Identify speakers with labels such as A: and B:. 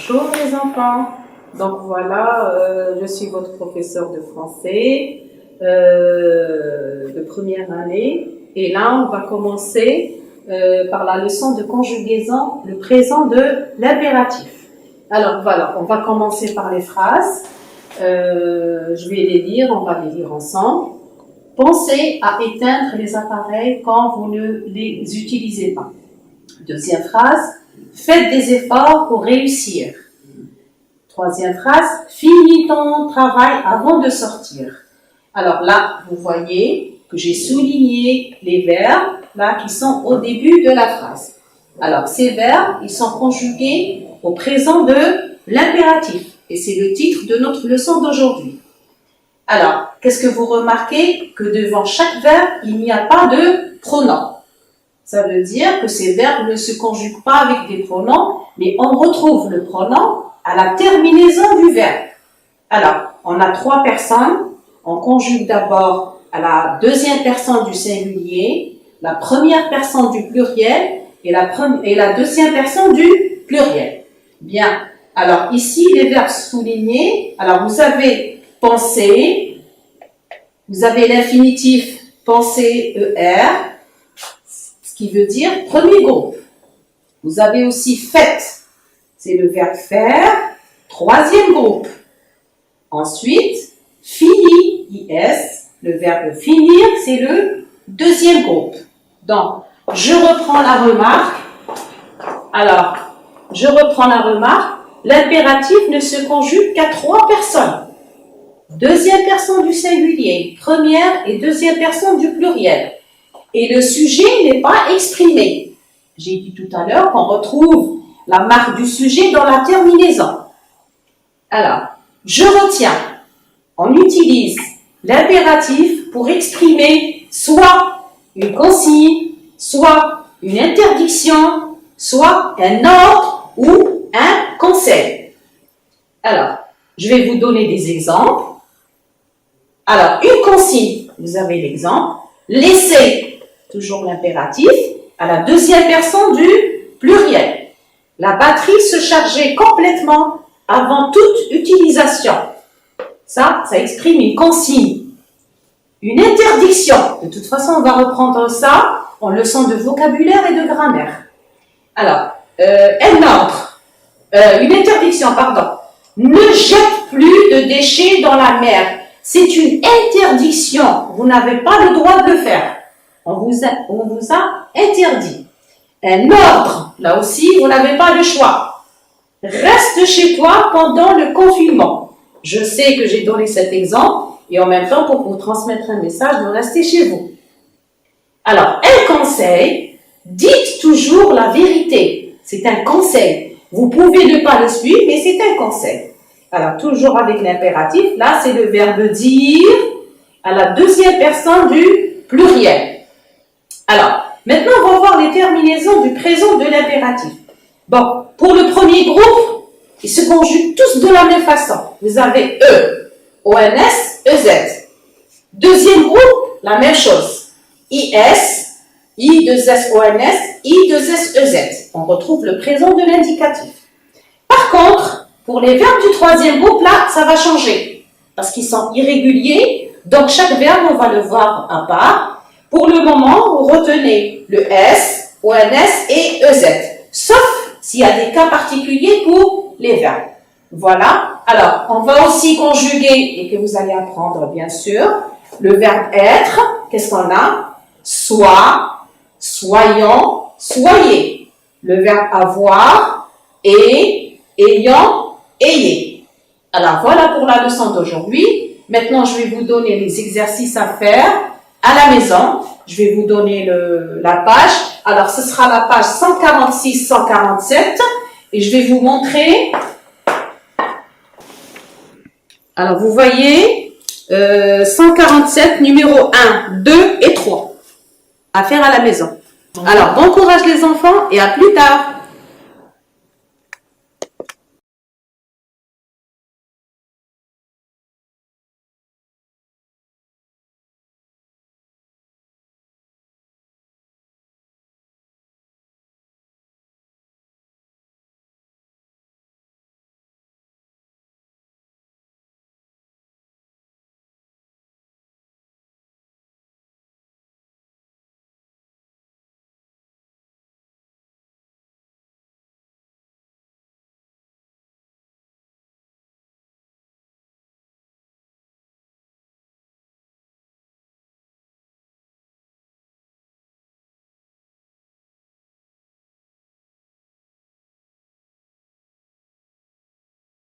A: Bonjour les enfants. Donc voilà, je suis votre professeur de français de première année. Et là, on va commencer par la leçon de conjugaison, le présent de l'impératif. Alors voilà, on va commencer par les phrases. Je vais les lire, on va les lire ensemble. Pensez à éteindre les appareils quand vous ne les utilisez pas. Deuxième phrase, faites des efforts pour réussir. Troisième phrase, finis ton travail avant de sortir. Alors là, vous voyez que j'ai souligné les verbes là qui sont au début de la phrase. Alors ces verbes, ils sont conjugués au présent de l'impératif. Et c'est le titre de notre leçon d'aujourd'hui. Alors, qu'est-ce que vous remarquez? Que devant chaque verbe, il n'y a pas de pronom. Ça veut dire que ces verbes ne se conjuguent pas avec des pronoms, mais on retrouve le pronom à la terminaison du verbe. Alors, on a trois personnes. On conjugue d'abord à la deuxième personne du singulier, la première personne du pluriel et la deuxième personne du pluriel. Bien. Alors, ici, les verbes soulignés. Alors, vous avez penser, vous avez l'infinitif penser, ER, ce qui veut dire premier groupe. Vous avez aussi fait, c'est le verbe faire, troisième groupe. Ensuite, fini, IS, le verbe finir, c'est le deuxième groupe. Donc, je reprends la remarque. Alors, je reprends la remarque. L'impératif ne se conjugue qu'à trois personnes. Deuxième personne du singulier, première et deuxième personne du pluriel. Et le sujet n'est pas exprimé. J'ai dit tout à l'heure qu'on retrouve la marque du sujet dans la terminaison. Alors, je retiens. On utilise l'impératif pour exprimer soit une consigne, soit une interdiction, soit un ordre ou un conseil. Alors, je vais vous donner des exemples. Alors, une consigne, vous avez l'exemple. Laissez, toujours l'impératif, à la deuxième personne du pluriel. La batterie se chargeait complètement avant toute utilisation. Ça exprime une consigne. Une interdiction. De toute façon, on va reprendre ça en leçon de vocabulaire et de grammaire. Alors, un ordre. Une interdiction, pardon. Ne jette plus de déchets dans la mer. C'est une interdiction. Vous n'avez pas le droit de le faire. On vous a interdit. Un ordre. Là aussi, vous n'avez pas le choix. Reste chez toi pendant le confinement. Je sais que j'ai donné cet exemple et en même temps pour vous transmettre un message de rester chez vous. Alors, un conseil, dites toujours la vérité. C'est un conseil. Vous pouvez ne pas le suivre, mais c'est un conseil. Alors, toujours avec l'impératif, là, c'est le verbe dire à la deuxième personne du pluriel. Alors, maintenant, on va voir les terminaisons du présent de l'impératif. Bon, pour le premier groupe, ils se conjuguent tous de la même façon. Vous avez E, ONS, EZ. Deuxième groupe, la même chose. IS, I2SONS, I2SEZ. On retrouve le présent de l'indicatif. Par contre, pour les verbes du troisième groupe, là, ça va changer. Parce qu'ils sont irréguliers. Donc, chaque verbe, on va le voir à part. Pour le moment, vous retenez le S, ONS et EZ. Sauf s'il y a des cas particuliers pour les verbes. Voilà. Alors, on va aussi conjuguer, et que vous allez apprendre, bien sûr, le verbe être. Qu'est-ce qu'on a? Soit, soyons, soyez. Le verbe avoir, et, ayant, ayez. Alors, voilà pour la leçon d'aujourd'hui. Maintenant, je vais vous donner les exercices à faire à la maison. Je vais vous donner la page. Alors, ce sera la page 146-147. Et je vais vous montrer. Alors, vous voyez, 147, numéro 1, 2 et 3. À faire à la maison. Alors, bon courage les enfants et à plus tard.